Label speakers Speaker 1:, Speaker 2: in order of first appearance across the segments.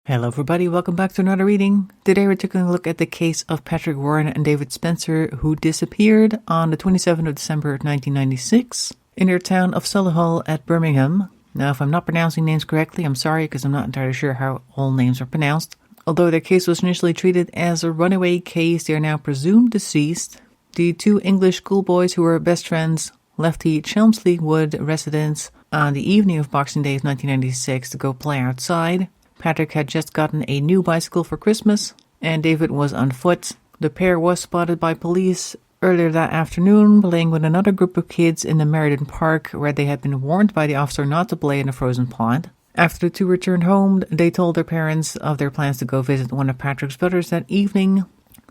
Speaker 1: Hello everybody, welcome back to another reading. Today we're taking a look at the case of Patrick Warren and David Spencer, who disappeared on the 27th of December 1996 in their town of Solihull at Birmingham. Now, if I'm not pronouncing names correctly, I'm sorry because I'm not entirely sure how all names are pronounced. Although their case was initially treated as a runaway case, they are now presumed deceased. The two English schoolboys who were best friends left the Chelmsley Wood residence on the evening of Boxing Day of 1996 to go play outside. Patrick had just gotten a new bicycle for Christmas, and David was on foot. The pair was spotted by police earlier that afternoon playing with another group of kids in the Meriden Park, where they had been warned by the officer not to play in a frozen pond. After the two returned home, they told their parents of their plans to go visit one of Patrick's brothers that evening.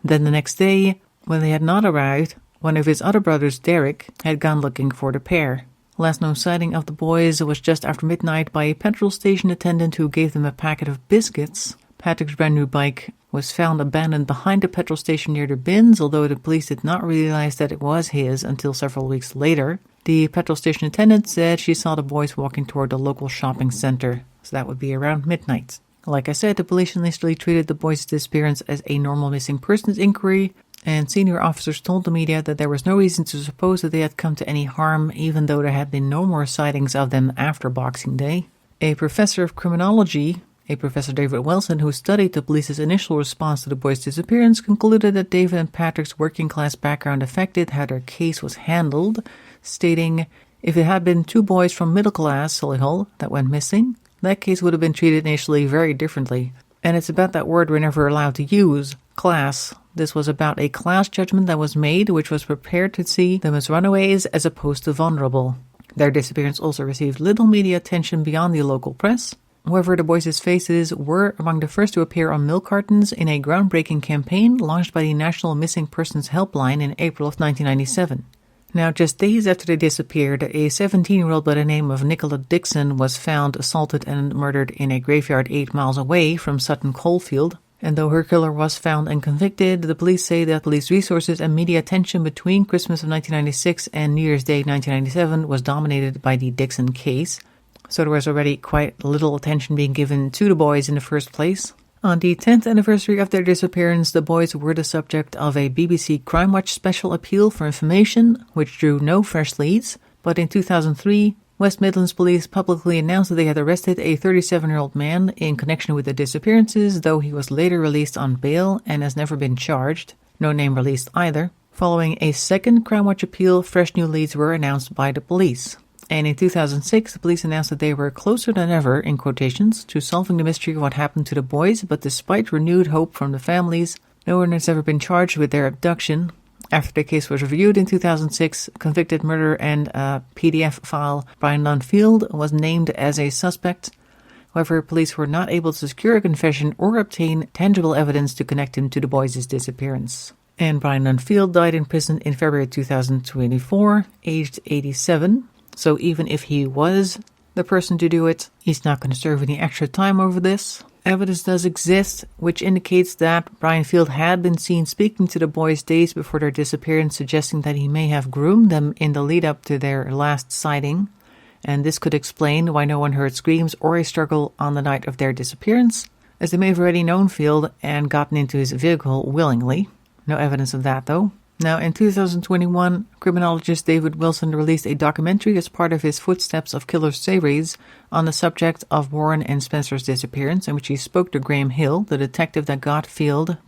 Speaker 1: Then the next day, when they had not arrived, one of his other brothers, Derek, had gone looking for the pair. Last known sighting of the boys was just after midnight by a petrol station attendant who gave them a packet of biscuits. Patrick's brand new bike was found abandoned behind the petrol station near the bins, although the police did not realize that it was his until several weeks later. The petrol station attendant said she saw the boys walking toward the local shopping center, so that would be around midnight. Like I said, the police initially treated the boys' disappearance as a normal missing persons inquiry, and senior officers told the media that there was no reason to suppose that they had come to any harm, even though there had been no more sightings of them after Boxing Day. A professor of criminology, Professor David Wilson, who studied the police's initial response to the boys' disappearance, concluded that David and Patrick's working-class background affected how their case was handled, stating, "If it had been two boys from middle-class Solihull that went missing, that case would have been treated initially very differently." And it's about that word we're never allowed to use, class. This was about a class judgment that was made, which was prepared to see them as runaways as opposed to vulnerable. Their disappearance also received little media attention beyond the local press. However, the boys' faces were among the first to appear on milk cartons in a groundbreaking campaign launched by the National Missing Persons Helpline in April of 1997. Now, just days after they disappeared, a 17-year-old by the name of Nicola Dixon was found assaulted and murdered in a graveyard 8 miles away from Sutton Coldfield. And though her killer was found and convicted, the police say that police resources and media attention between Christmas of 1996 and New Year's Day 1997 was dominated by the Dixon case. So there was already quite little attention being given to the boys in the first place. On the 10th anniversary of their disappearance, the boys were the subject of a BBC Crime Watch special appeal for information, which drew no fresh leads. But in 2003, West Midlands Police publicly announced that they had arrested a 37-year-old man in connection with the disappearances, though he was later released on bail and has never been charged. No name released either. Following a second Crime Watch appeal, fresh new leads were announced by the police. And in 2006, the police announced that they were closer than ever, in quotations, to solving the mystery of what happened to the boys, but despite renewed hope from the families, no one has ever been charged with their abduction. After the case was reviewed in 2006, convicted murderer and PDF file Brian Dunfield was named as a suspect. However, police were not able to secure a confession or obtain tangible evidence to connect him to the boys' disappearance. And Brian Dunfield died in prison in February 2024, aged 87. So even if he was the person to do it, he's not going to serve any extra time over this. Evidence does exist, which indicates that Brian Field had been seen speaking to the boys days before their disappearance, suggesting that he may have groomed them in the lead-up to their last sighting. And this could explain why no one heard screams or a struggle on the night of their disappearance, as they may have already known Field and gotten into his vehicle willingly. No evidence of that, though. Now, in 2021, criminologist David Wilson released a documentary as part of his Footsteps of Killer series on the subject of Warren and Spencer's disappearance, in which he spoke to Graham Hill, the detective that got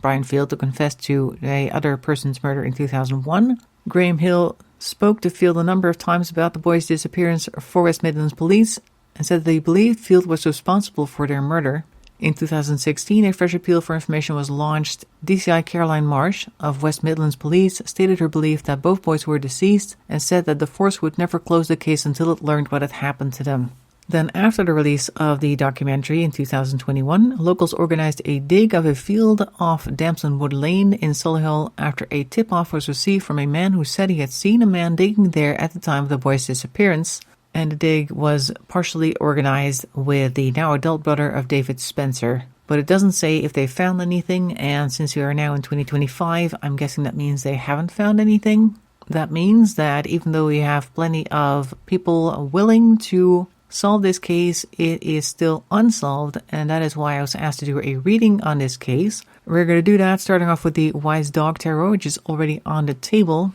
Speaker 1: Brian Field, to confess to a other person's murder in 2001. Graham Hill spoke to Field a number of times about the boys' disappearance for West Midlands Police and said that he believed Field was responsible for their murder. In 2016, a fresh appeal for information was launched. DCI Caroline Marsh of West Midlands Police stated her belief that both boys were deceased and said that the force would never close the case until it learned what had happened to them. Then, after the release of the documentary in 2021, locals organized a dig of a field off Damson Wood Lane in Solihull after a tip-off was received from a man who said he had seen a man digging there at the time of the boys' disappearance. And the dig was partially organized with the now adult brother of David Spencer. But it doesn't say if they found anything, and since we are now in 2025, I'm guessing that means they haven't found anything. That means that even though we have plenty of people willing to solve this case. It is still unsolved, and that is why I was asked to do a reading on this case. We're going to do that starting off with the Wise Dog Tarot, which is already on the table.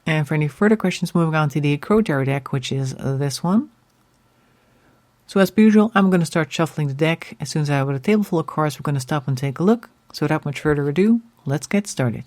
Speaker 1: And for any further questions, moving on to the Crow Tarot deck, which is this one. So as per usual, I'm going to start shuffling the deck. As soon as I have a table full of cards, we're going to stop and take a look. So without much further ado, let's get started.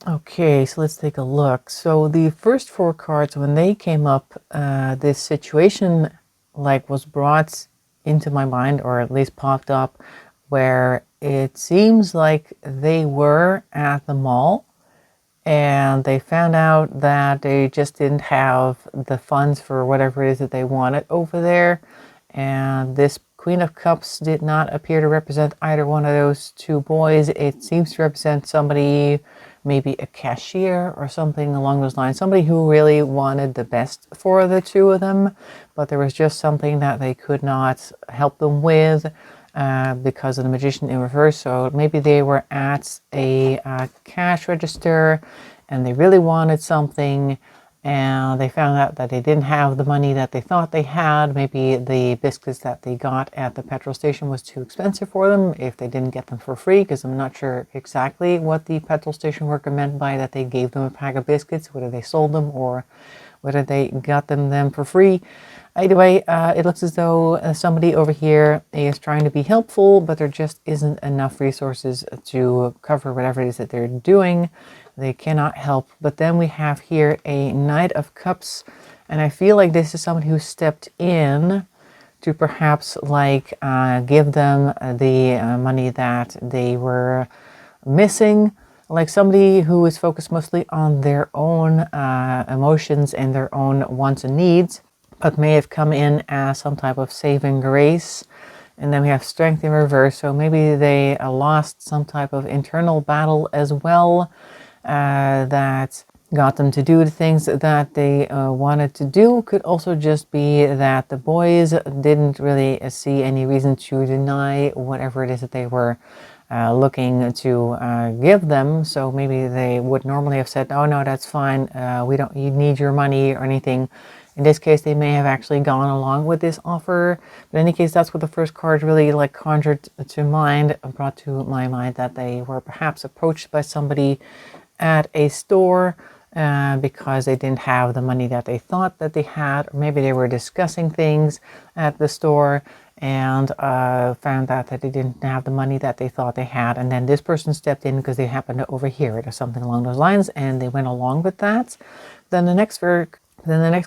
Speaker 1: Okay, so let's take a look. So the first four cards, when they came up, this situation was brought into my mind, or at least popped up, where it seems like they were at the mall and they found out that they just didn't have the funds for whatever it is that they wanted over there. And this Queen of Cups did not appear to represent either one of those two boys. It seems to represent somebody, maybe a cashier or something along those lines. Somebody who really wanted the best for the two of them, but there was just something that they could not help them with because of the Magician in reverse. So maybe they were at a cash register and they really wanted something, and they found out that they didn't have the money that they thought they had. Maybe the biscuits that they got at the petrol station was too expensive for them if they didn't get them for free, because I'm not sure exactly what the petrol station worker meant by that they gave them a pack of biscuits, whether they sold them or whether they got them for free. Either way, it looks as though somebody over here is trying to be helpful, but there just isn't enough resources to cover whatever it is that they're doing. They cannot help. But then we have here a Knight of Cups, and I feel like this is somebody who stepped in to perhaps give them the money that they were missing. Like somebody who is focused mostly on their own emotions and their own wants and needs, but may have come in as some type of saving grace. And then we have Strength in reverse, so maybe they lost some type of internal battle as well that got them to do the things that they wanted to do. Could also just be that the boys didn't really see any reason to deny whatever it is that they were looking to give them. So maybe they would normally have said, oh no, that's fine, you need your money or anything. In this case, they may have actually gone along with this offer. But in any case, that's what the first card really conjured to mind, brought to my mind, that they were perhaps approached by somebody at a store because they didn't have the money that they thought that they had, or maybe they were discussing things at the store and found out that they didn't have the money that they thought they had, and then this person stepped in because they happened to overhear it or something along those lines, and they went along with that. Then the next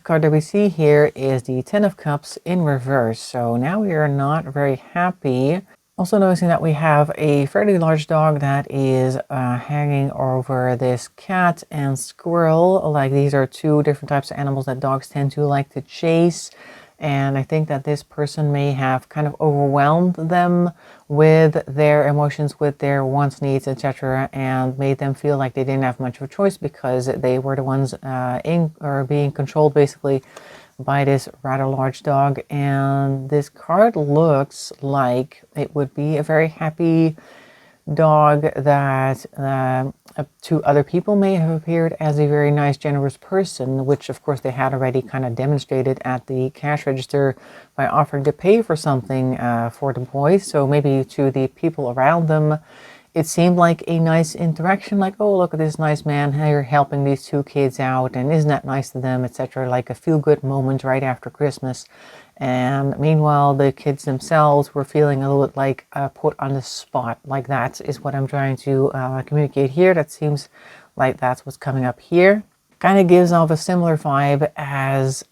Speaker 1: card that we see here is the Ten of Cups in reverse. So now we are not very happy. Also noticing that we have a fairly large dog that is hanging over this cat and squirrel. Like, these are two different types of animals that dogs tend to like to chase. And I think that this person may have kind of overwhelmed them with their emotions, with their wants, needs, etc., and made them feel like they didn't have much of a choice because they were the ones being controlled basically by this rather large dog. And this card looks like it would be a very happy dog that to other people may have appeared as a very nice, generous person, which of course they had already kind of demonstrated at the cash register by offering to pay for something for the boys. So maybe to the people around them, it seemed like a nice interaction, like, oh, look at this nice man here helping these two kids out, and isn't that nice to them, etc. Like a feel-good moment right after Christmas. And meanwhile, the kids themselves were feeling a little bit like put on the spot. Like that is what I'm trying to communicate here. That seems like that's what's coming up here. Kind of gives off a similar vibe as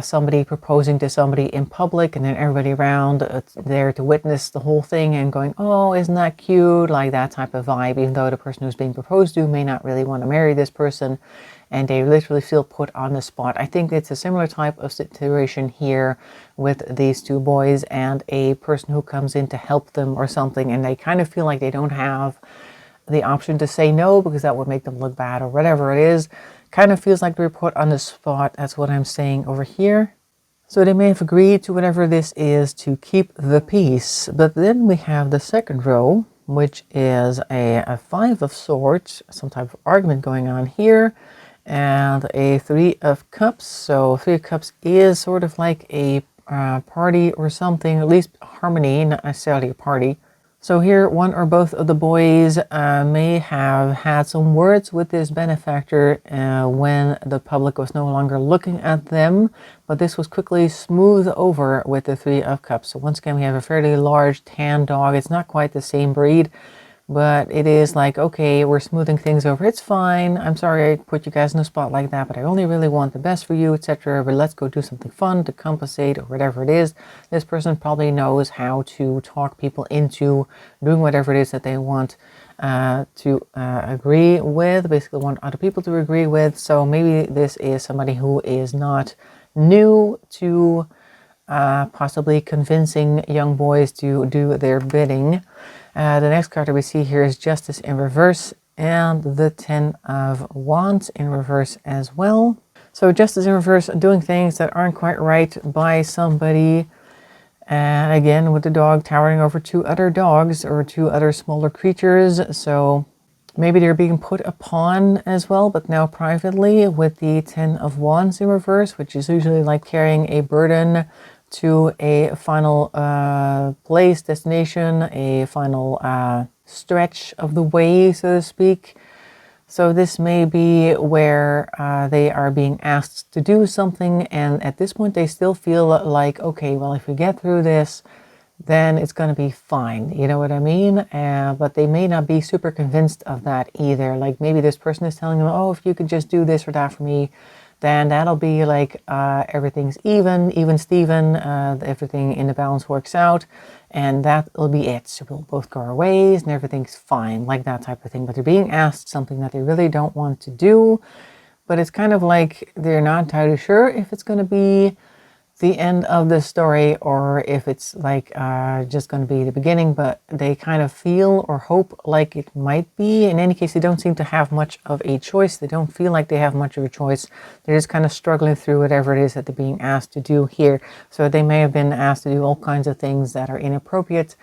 Speaker 1: somebody proposing to somebody in public, and then everybody around there to witness the whole thing and going, oh, isn't that cute? Like that type of vibe, even though the person who's being proposed to may not really want to marry this person, and they literally feel put on the spot. I think it's a similar type of situation here with these two boys and a person who comes in to help them or something, and they kind of feel like they don't have the option to say no because that would make them look bad or whatever it is. Kind of feels like they're put on the spot. That's what I'm saying over here. So they may have agreed to whatever this is to keep the peace. But then we have the second row, which is a Five of Swords, some type of argument going on here, and a Three of Cups. So Three of Cups is sort of like a party or something, at least harmony, not necessarily a party. So here, one or both of the boys may have had some words with this benefactor when the public was no longer looking at them, but this was quickly smoothed over with the Three of Cups. So once again, we have a fairly large tan dog. It's not quite the same breed, but it is like, okay, we're smoothing things over. It's fine. I'm sorry I put you guys in a spot like that, but I only really want the best for you, etc. But let's go do something fun to compensate or whatever it is. This person probably knows how to talk people into doing whatever it is that they want to agree with, basically want other people to agree with. So maybe this is somebody who is not new to possibly convincing young boys to do their bidding. The next card that we see here is Justice in reverse and the Ten of Wands in reverse as well. So Justice in reverse, doing things that aren't quite right by somebody. And again, with the dog towering over two other dogs or two other smaller creatures. So maybe they're being put upon as well, but now privately with the Ten of Wands in reverse, which is usually like carrying a burden to a final place, destination, a final stretch of the way, so to speak. So this may be where they are being asked to do something, and at this point they still feel like, okay, well, if we get through this, then it's going to be fine. You know what I mean? But they may not be super convinced of that either. Like maybe this person is telling them, oh, if you could just do this or that for me, then that'll be like everything's even Steven, everything in the balance works out, and that'll be it. So we'll both go our ways and everything's fine, like that type of thing. But they're being asked something that they really don't want to do, but it's kind of like they're not entirely sure if it's going to be the end of the story or if it's like just going to be the beginning, but they kind of feel or hope like it might be. In any case, they don't seem to have much of a choice. They don't feel like they have much of a choice. They're just kind of struggling through whatever it is that they're being asked to do here. So they may have been asked to do all kinds of things that are inappropriate.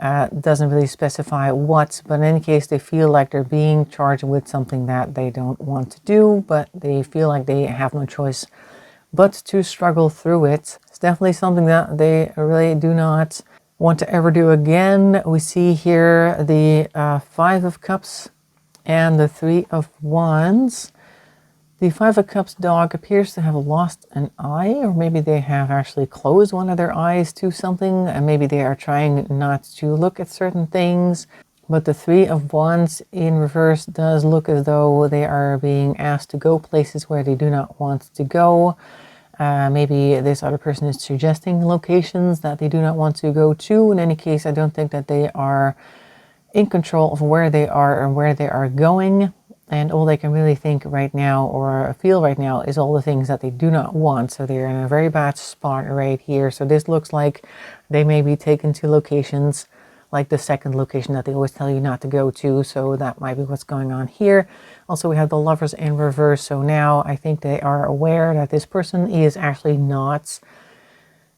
Speaker 1: Doesn't really specify what, but in any case, they feel like they're being charged with something that they don't want to do, but they feel like they have no choice but to struggle through it. It's definitely something that they really do not want to ever do again. We see here the Five of Cups and the Three of Wands. The Five of Cups dog appears to have lost an eye, or maybe they have actually closed one of their eyes to something, and maybe they are trying not to look at certain things. But the Three of Wands in reverse does look as though they are being asked to go places where they do not want to go. Maybe this other person is suggesting locations that they do not want to go to. In any case, I don't think that they are in control of where they are and where they are going. And all they can really think right now or feel right now is all the things that they do not want. So they're in a very bad spot right here. So this looks like they may be taken to locations like the second location that they always tell you not to go to. So that might be what's going on here. Also, we have the Lovers in reverse. So now I think they are aware that this person is actually not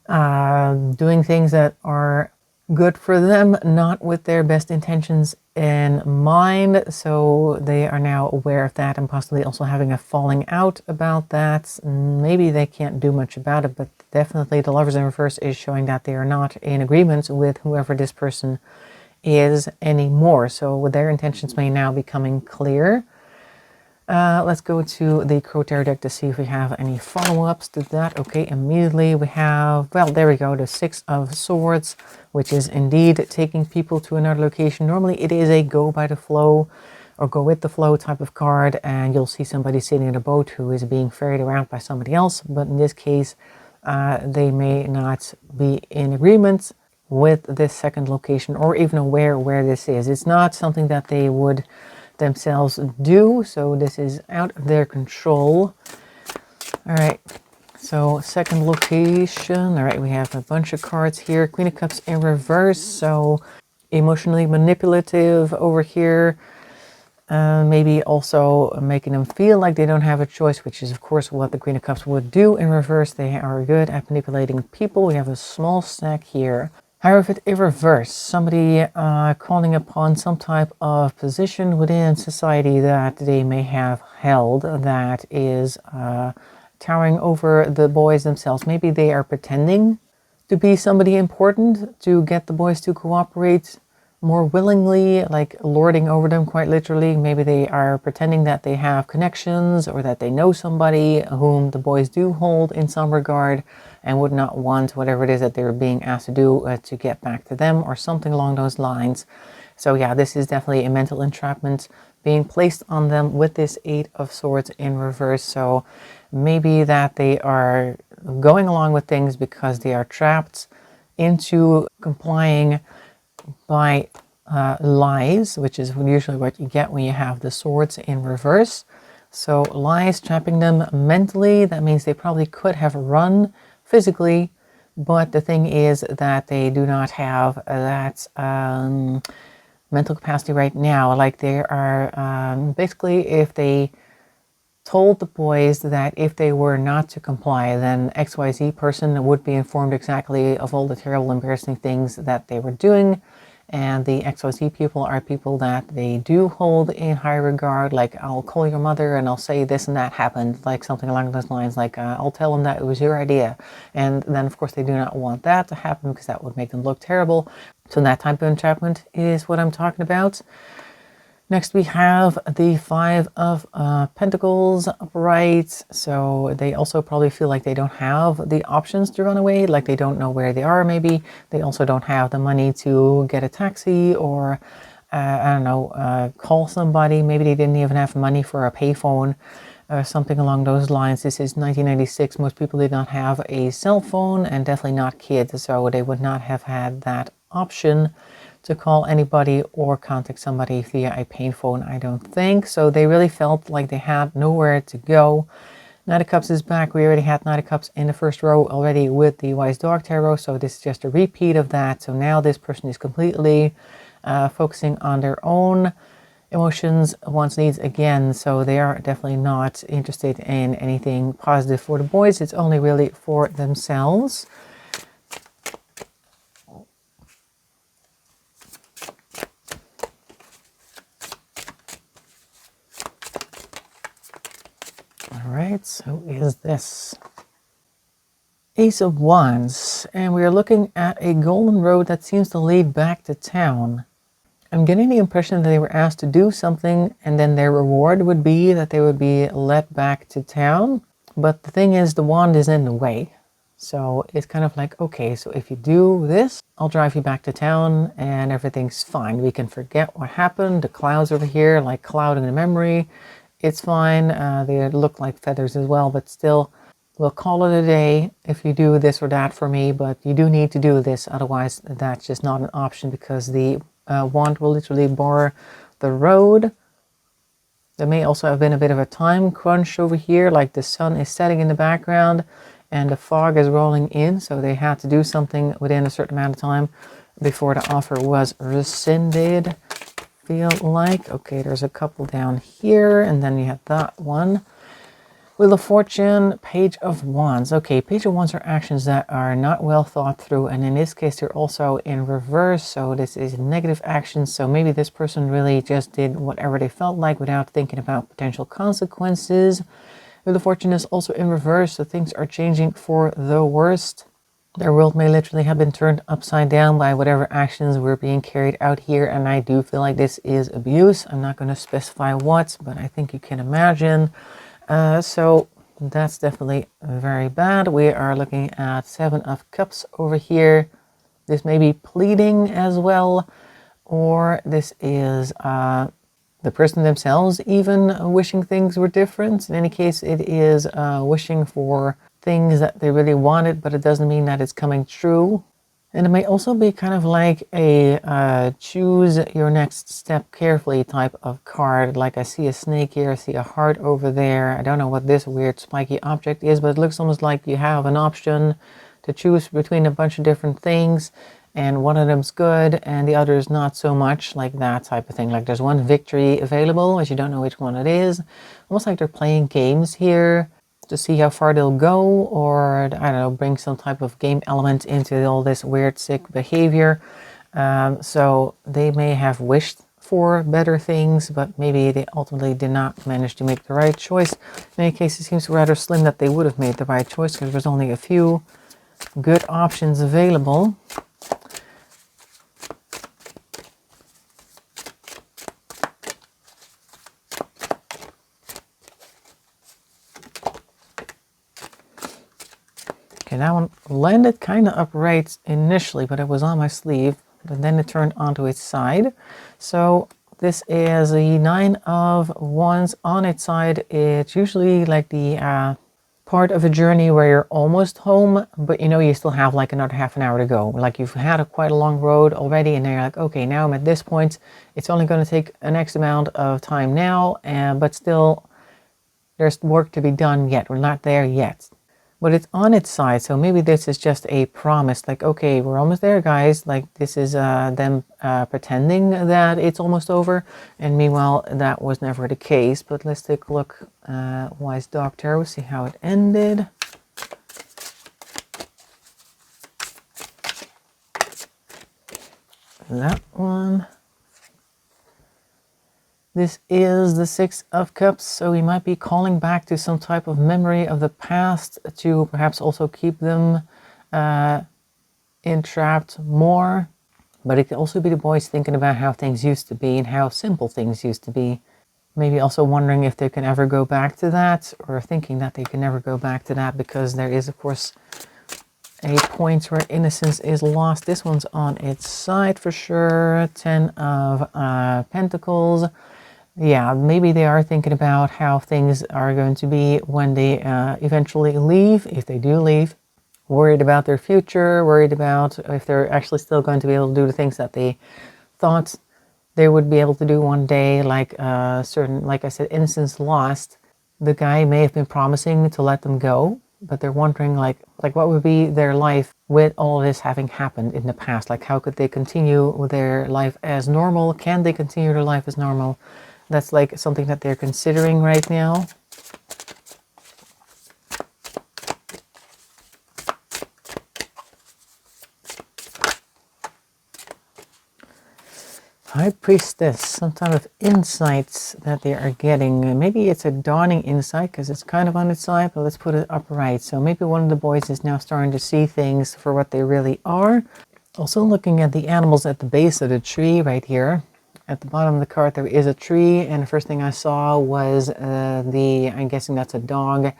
Speaker 1: doing things that are Good for them, not with their best intentions in mind. So they are now aware of that and possibly also having a falling out about that. Maybe they can't do much about it, but definitely the Lovers in Reverse is showing that they are not in agreement with whoever this person is anymore. So their intentions may now be coming clear. Let's go to the Crow Tarot deck to see if we have any follow-ups to that. Okay, immediately we have, well, there we go, the Six of Swords, which is indeed taking people to another location. Normally it is a go by the flow or go with the flow type of card, and you'll see somebody sitting in a boat who is being ferried around by somebody else. But in this case, they may not be in agreement with this second location or even aware where this is. It's not something that they would themselves do, so this is out of their control. All right, so second location. All right, we have a bunch of cards here. Queen of Cups in reverse, so emotionally manipulative over here. Maybe also making them feel like they don't have a choice, which is of course what the Queen of Cups would do in reverse. They are good at manipulating people. We have a small stack here. Hierophant in reverse, somebody calling upon some type of position within society that they may have held that is towering over the boys themselves. Maybe they are pretending to be somebody important to get the boys to cooperate more willingly, like lording over them quite literally. Maybe they are pretending that they have connections or that they know somebody whom the boys do hold in some regard and would not want whatever it is that they're being asked to do to get back to them or something along those lines. So yeah, this is definitely a mental entrapment being placed on them with this Eight of Swords in reverse. So maybe that they are going along with things because they are trapped into complying by lies, which is usually what you get when you have the swords in reverse. So lies trapping them mentally. That means they probably could have run physically, but the thing is that they do not have that mental capacity right now. Like they are basically, if they told the boys that if they were not to comply, then XYZ person would be informed exactly of all the terrible, embarrassing things that they were doing. And the XYZ people are people that they do hold in high regard. Like, I'll call your mother and I'll say this and that happened, like something along those lines. Like, I'll tell them that it was your idea. And then, of course, they do not want that to happen because that would make them look terrible. So that type of entrapment is what I'm talking about. Next, we have the Five of Pentacles upright. So they also probably feel like they don't have the options to run away, like they don't know where they are maybe. They also don't have the money to get a taxi or, I don't know, call somebody. Maybe they didn't even have money for a payphone or something along those lines. This is 1996. Most people did not have a cell phone and definitely not kids. So they would not have had that option to call anybody or contact somebody via a payphone, I don't think. So they really felt like they had nowhere to go. Knight of Cups is back. We already had Knight of Cups in the first row already with the Wise Dog Tarot, so this is just a repeat of that. So now this person is completely focusing on their own emotions, wants, needs again. So they are definitely not interested in anything positive for the boys. It's only really for themselves. Alright, so is this Ace of Wands, and we are looking at a golden road that seems to lead back to town. I'm getting the impression that they were asked to do something and then their reward would be that they would be led back to town. But the thing is, the wand is in the way. So it's kind of like, okay, so if you do this, I'll drive you back to town and everything's fine. We can forget what happened. The clouds over here, like clouding the memory. It's fine. They look like feathers as well, but still, we'll call it a day if you do this or that for me, but you do need to do this. Otherwise, that's just not an option because the wand will literally bar the road. There may also have been a bit of a time crunch over here, like the sun is setting in the background and the fog is rolling in, so they had to do something within a certain amount of time before the offer was rescinded. Feel like, okay, there's a couple down here, and then you have that one. Wheel of Fortune, Page of Wands. Okay, Page of Wands are actions that are not well thought through, and in this case they're also in reverse, so this is negative actions. So maybe this person really just did whatever they felt like without thinking about potential consequences. Wheel of Fortune is also in reverse, so things are changing for the worst. Their world may literally have been turned upside down by whatever actions were being carried out here, and I do feel like this is abuse. I'm not going to specify what, but I think you can imagine. So that's definitely very bad. We are looking at 7 of Cups over here. This may be pleading as well, or this is the person themselves even wishing things were different. In any case, it is wishing for things that they really wanted, but it doesn't mean that it's coming true. And it may also be kind of like a choose your next step carefully type of card. Like I see a snake here, I see a heart over there. I don't know what this weird spiky object is, but it looks almost like you have an option to choose between a bunch of different things. And one of them's good and the other is not so much, like that type of thing. Like there's one victory available, but you don't know which one it is. Almost like they're playing games here to see how far they'll go, or I don't know, bring some type of game element into all this weird sick behavior. So they may have wished for better things, but maybe they ultimately did not manage to make the right choice. In any case, it seems rather slim that they would have made the right choice, because there's only a few good options available. Okay, that one landed kind of upright initially, but it was on my sleeve, but then it turned onto its side. So this is the 9 of Wands on its side. It's usually like the part of a journey where you're almost home, but you know you still have like another half an hour to go. Like you've had quite a long road already, and then you're like, okay, now I'm at this point. It's only going to take an X amount of time now, but still there's work to be done yet. We're not there yet. But it's on its side, so maybe this is just a promise, like, okay, we're almost there, guys. Like, this is them pretending that it's almost over, and meanwhile, that was never the case. But let's take a look, Wise Doctor, see how it ended. That one. This is the 6 of Cups, so we might be calling back to some type of memory of the past to perhaps also keep them entrapped more. But it could also be the boys thinking about how things used to be and how simple things used to be. Maybe also wondering if they can ever go back to that, or thinking that they can never go back to that, because there is, of course, a point where innocence is lost. This one's on its side for sure. 10 of Pentacles. Yeah, maybe they are thinking about how things are going to be when they eventually leave, if they do leave. Worried about their future, worried about if they're actually still going to be able to do the things that they thought they would be able to do one day, like certain, like I said, innocence lost. The guy may have been promising to let them go, but they're wondering like what would be their life with all this having happened in the past? Like, how could they continue with their life as normal? Can they continue their life as normal? That's like something that they're considering right now. High Priestess, some type of insights that they are getting. Maybe it's a dawning insight because it's kind of on its side, but let's put it upright. So maybe one of the boys is now starting to see things for what they really are. Also looking at the animals at the base of the tree right here. At the bottom of the card there is a tree, and the first thing I saw was I'm guessing that's a dog,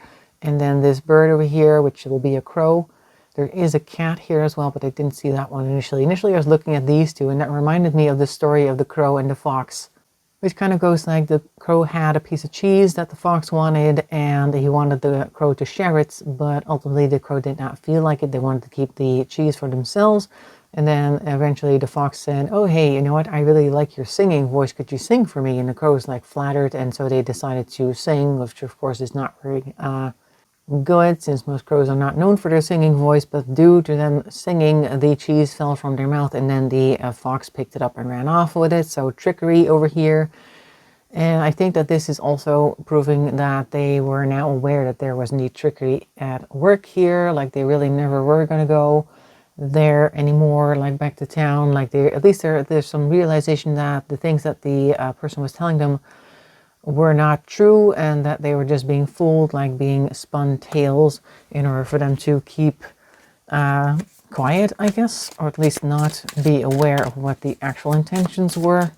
Speaker 1: and then this bird over here, which will be a crow. There is a cat here as well, but I didn't see that one initially. Initially I was looking at these two, and that reminded me of the story of the crow and the fox, which kind of goes like the crow had a piece of cheese that the fox wanted, and he wanted the crow to share it, but ultimately the crow did not feel like it. They wanted to keep the cheese for themselves. And then eventually the fox said, oh, hey, you know what? I really like your singing voice. Could you sing for me? And the crow was like flattered. And so they decided to sing, which of course is not very good, since most crows are not known for their singing voice. But due to them singing, the cheese fell from their mouth, and then the fox picked it up and ran off with it. So trickery over here. And I think that this is also proving that they were now aware that there was indeed trickery at work here. Like they really never were going to go there anymore, like back to town. Like they, at least there's some realization that the things that the person was telling them were not true, and that they were just being fooled, like being spun tales in order for them to keep quiet, I guess, or at least not be aware of what the actual intentions were.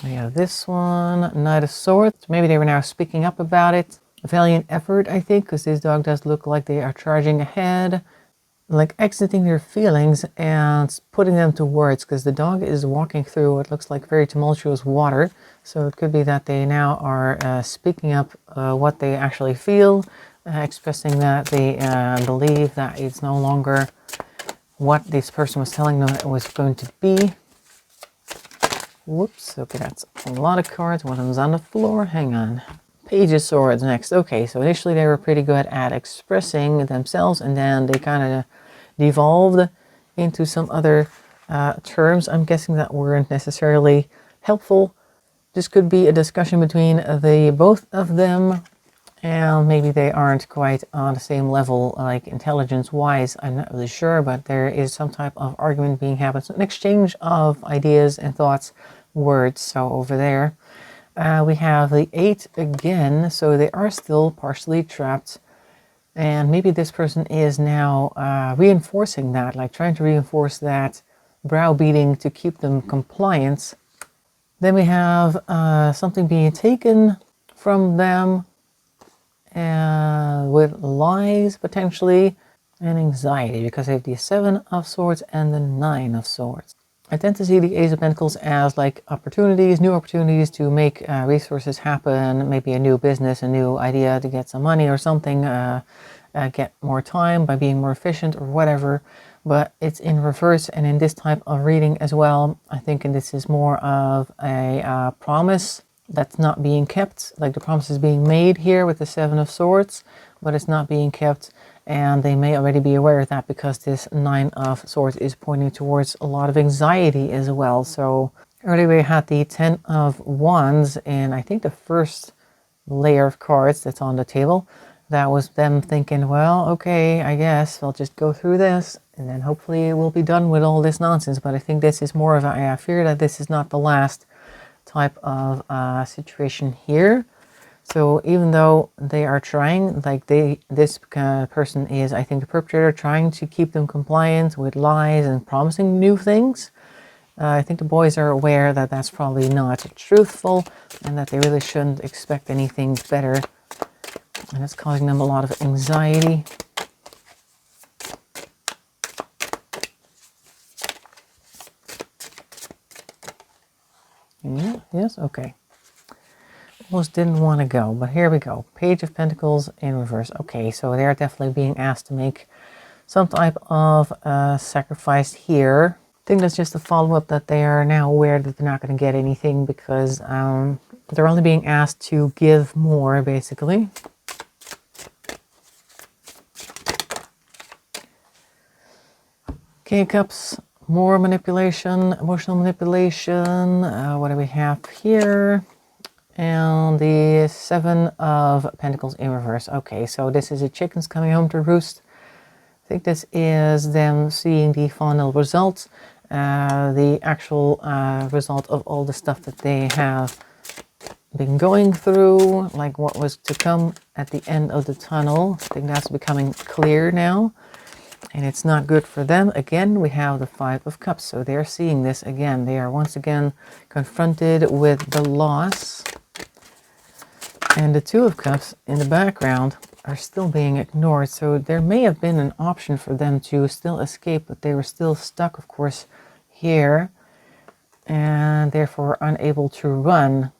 Speaker 1: We have this one, Knight of Swords. Maybe they were now speaking up about it. A valiant effort, I think, because this dog does look like they are charging ahead, like exiting their feelings and putting them to words, because the dog is walking through what looks like very tumultuous water. So it could be that they now are speaking up what they actually feel, expressing that they believe that it's no longer what this person was telling them it was going to be. Whoops, okay, that's a lot of cards. One of them's on the floor. Hang on. Page of Swords next. Okay, so initially they were pretty good at expressing themselves, and then they kind of devolved into some other terms, I'm guessing, that weren't necessarily helpful. This could be a discussion between the both of them, and maybe they aren't quite on the same level, like intelligence-wise. I'm not really sure, but there is some type of argument being happened. So an exchange of ideas and thoughts, words. So over there, we have the 8 again. So they are still partially trapped. And maybe this person is now reinforcing that, like trying to reinforce that browbeating to keep them compliant. Then we have something being taken from them, with lies potentially, and anxiety, because they have the 7 of Swords and the 9 of Swords. I tend to see the Ace of Pentacles as like opportunities, new opportunities to make resources happen, maybe a new business, a new idea to get some money or something, get more time by being more efficient or whatever. But it's in reverse, and in this type of reading as well, I think this is more of a promise that's not being kept. Like the promise is being made here with the 7 of Swords, but it's not being kept, and they may already be aware of that, because this 9 of Swords is pointing towards a lot of anxiety as well. So earlier we had the 10 of Wands, and I think the first layer of cards that's on the table, that was them thinking, well, okay, I guess I'll just go through this, and then hopefully we'll be done with all this nonsense. But I think this is more of a, I fear that this is not the last type of situation here. So even though they are trying, like this person is, I think, the perpetrator, trying to keep them compliant with lies and promising new things, I think the boys are aware that that's probably not truthful, and that they really shouldn't expect anything better, and it's causing them a lot of anxiety. Yeah, yes, okay. Almost didn't want to go, but here we go. Page of Pentacles in reverse. Okay, so they're definitely being asked to make some type of sacrifice here. I think that's just a follow-up, that they are now aware that they're not going to get anything, because they're only being asked to give more, basically. Okay, Cups. More manipulation, emotional manipulation. What do we have here? And the 7 of Pentacles in reverse. Okay, so this is the chickens coming home to roost. I think this is them seeing the final result, the actual result of all the stuff that they have been going through, like what was to come at the end of the tunnel. I think that's becoming clear now. And it's not good for them. Again, we have the 5 of Cups. So they're seeing this again. They are once again confronted with the loss. And the 2 of Cups in the background are still being ignored. So there may have been an option for them to still escape, but they were still stuck, of course, here. And therefore unable to run.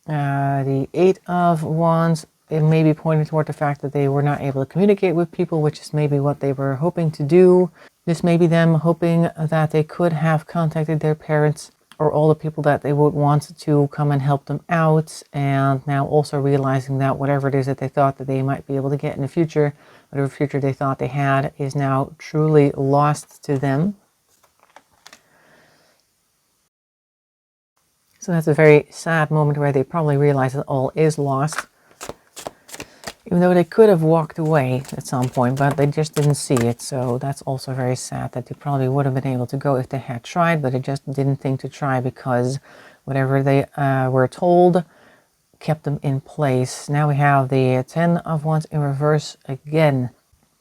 Speaker 1: The 8 of Wands, it may be pointing toward the fact that they were not able to communicate with people, which is maybe what they were hoping to do. This may be them hoping that they could have contacted their parents, or all the people that they would want to come and help them out, and now also realizing that whatever it is that they thought that they might be able to get in the future, whatever future they thought they had, is now truly lost to them. So that's a very sad moment where they probably realize that all is lost. Even though they could have walked away at some point, but they just didn't see it. So that's also very sad, that they probably would have been able to go if they had tried, but they just didn't think to try because whatever they were told kept them in place. Now we have the 10 of Wands in reverse again.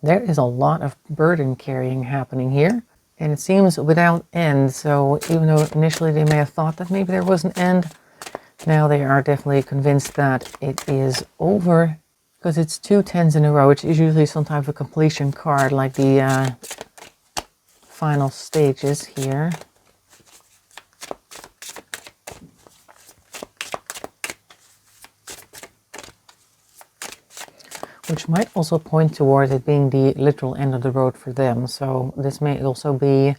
Speaker 1: There is a lot of burden carrying happening here, and it seems without end. So even though initially they may have thought that maybe there was an end, now they are definitely convinced that it is over. Because it's 2 10s in a row, which is usually some type of completion card, like the final stages here. Which might also point towards it being the literal end of the road for them. So this may also be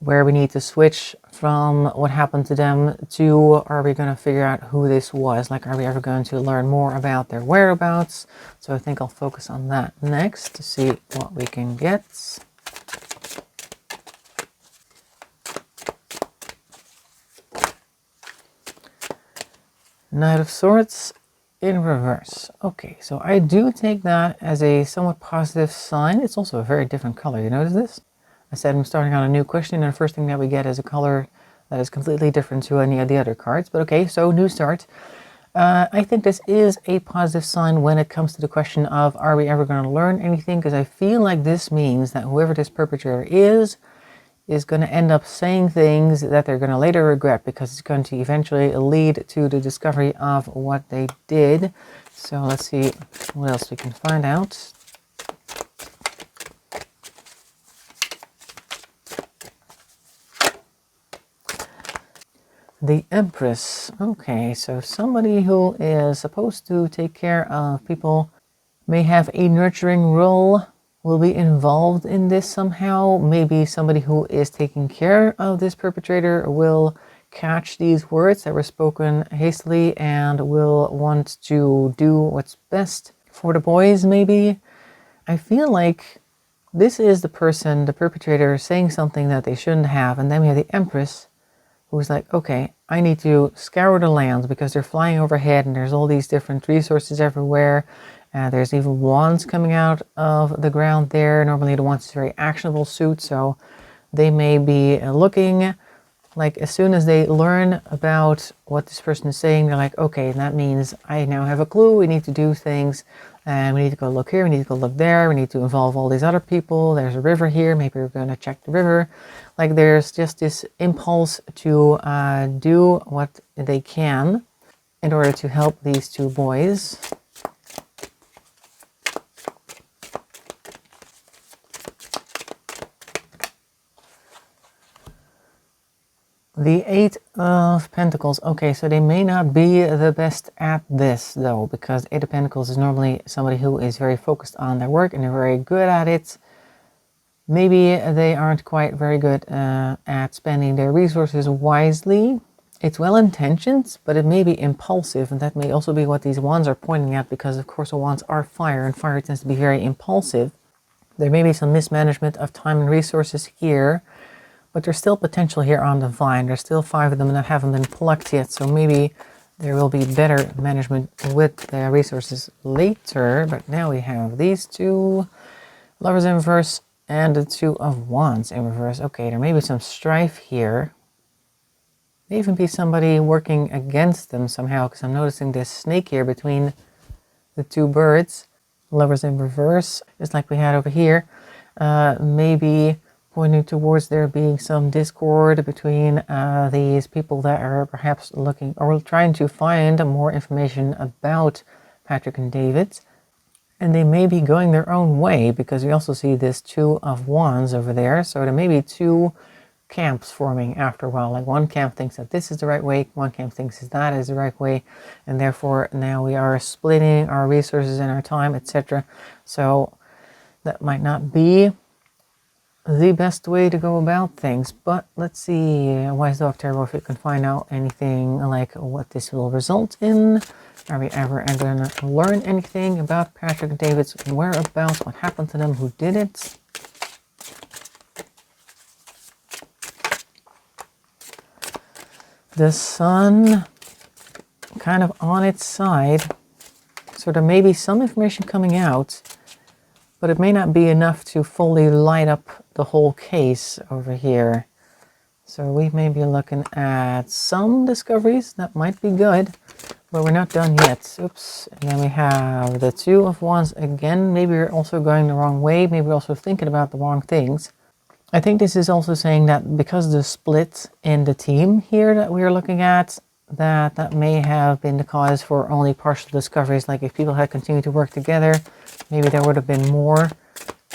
Speaker 1: where we need to switch from what happened to them to, are we going to figure out who this was? Like, are we ever going to learn more about their whereabouts? So I think I'll focus on that next to see what we can get. Knight of Swords in reverse. Okay, so I do take that as a somewhat positive sign. It's also a very different color. You notice this? I said I'm starting on a new question, and the first thing that we get is a color that is completely different to any of the other cards. But okay, so new start. I think this is a positive sign when it comes to the question of, are we ever going to learn anything? Because I feel like this means that whoever this perpetrator is going to end up saying things that they're going to later regret, because it's going to eventually lead to the discovery of what they did. So let's see what else we can find out. The Empress. Okay, so somebody who is supposed to take care of people, may have a nurturing role, will be involved in this somehow. Maybe somebody who is taking care of this perpetrator will catch these words that were spoken hastily and will want to do what's best for the boys, maybe. I feel like this is the person, the perpetrator, saying something that they shouldn't have, and then we have the Empress, who's like, okay, I need to scour the land because they're flying overhead and there's all these different resources everywhere. There's even wands coming out of the ground there. Normally the wands is a very actionable suit, so they may be looking like, as soon as they learn about what this person is saying, they're like, okay, that means I now have a clue. We need to do things, and we need to go look here, we need to go look there, we need to involve all these other people. There's a river here, maybe we're going to check the river. Like, there's just this impulse to do what they can in order to help these two boys. The 8 of Pentacles. Okay, so they may not be the best at this, though, because 8 of Pentacles is normally somebody who is very focused on their work and they're very good at it. Maybe they aren't quite very good at spending their resources wisely. It's well-intentioned, but it may be impulsive, and that may also be what these wands are pointing at, because, of course, the wands are fire, and fire tends to be very impulsive. There may be some mismanagement of time and resources here, but there's still potential here on the vine. There's still 5 of them that haven't been plucked yet, so maybe there will be better management with the resources later. But now we have these 2 Lovers in reverse and the 2 of Wands in reverse. Okay, there may be some strife here. May even be somebody working against them somehow, because I'm noticing this snake here between the 2 birds. Lovers in reverse, just like we had over here. Maybe pointing towards there being some discord between these people that are perhaps looking or trying to find more information about Patrick and David. And they may be going their own way, because we also see this 2 of Wands over there. So there may be 2 camps forming after a while. Like, one camp thinks that this is the right way, one camp thinks that is the right way, and therefore now we are splitting our resources and our time, etc. So that might not be the best way to go about things, but let's see, Wise Dog Tarot, if we can find out anything like what this will result in. Are we ever going to learn anything about Patrick and David's whereabouts, what happened to them, who did it? the sun kind of on its side. So there may be some information coming out, but it may not be enough to fully light up the whole case over here. So we may be looking at some discoveries that might be good, but we're not done yet. Oops. And then we have the 2 of Wands again. Maybe we're also going the wrong way. Maybe we're also thinking about the wrong things. I think this is also saying that because of the split in the team here that we're looking at, that may have been the cause for only partial discoveries. Like if people had continued to work together, maybe there would have been more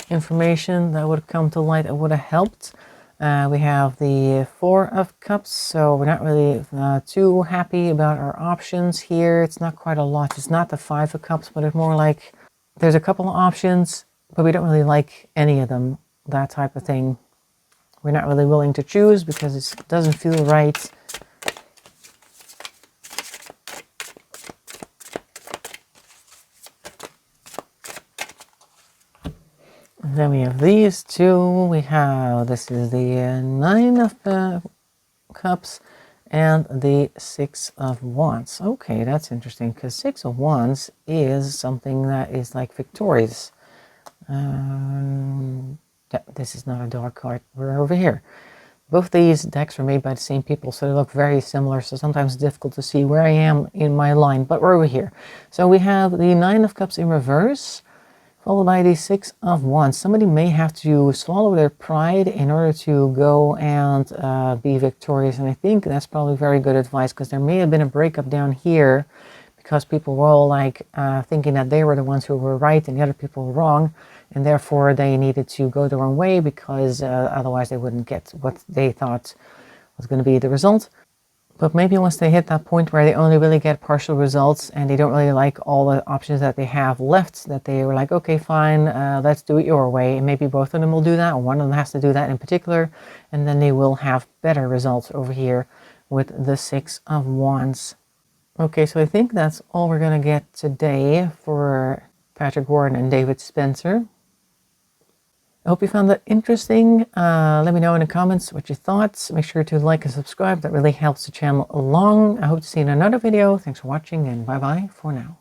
Speaker 1: information that would have come to light that would have helped. We have the 4 of Cups, so we're not really too happy about our options here. It's not quite a lot. It's not the 5 of Cups, but it's more like there's a couple of options, but we don't really like any of them, that type of thing. We're not really willing to choose because it doesn't feel right. And then we have these 2. We have, this is the 9 of Cups and the 6 of Wands. Okay, that's interesting because 6 of Wands is something that is like victorious. This is not a dog card. We're over here. Both these decks were made by the same people, so they look very similar. So sometimes it's difficult to see where I am in my line, but we're over here. So we have the 9 of Cups in reverse, followed by the 6 of Wands. Somebody may have to swallow their pride in order to go and be victorious. And I think that's probably very good advice because there may have been a breakup down here because people were all like thinking that they were the ones who were right and the other people were wrong. And therefore they needed to go the wrong way because otherwise they wouldn't get what they thought was going to be the result. But maybe once they hit that point where they only really get partial results and they don't really like all the options that they have left, that they were like, okay, fine, let's do it your way. And maybe both of them will do that, or one of them has to do that in particular, and then they will have better results over here with the 6 of Wands. Okay, so I think that's all we're going to get today for Patrick Warren and David Spencer. I hope you found that interesting. Let me know in the comments what your thoughts. Make sure to like and subscribe. That really helps the channel along. I hope to see you in another video. Thanks for watching and bye-bye for now.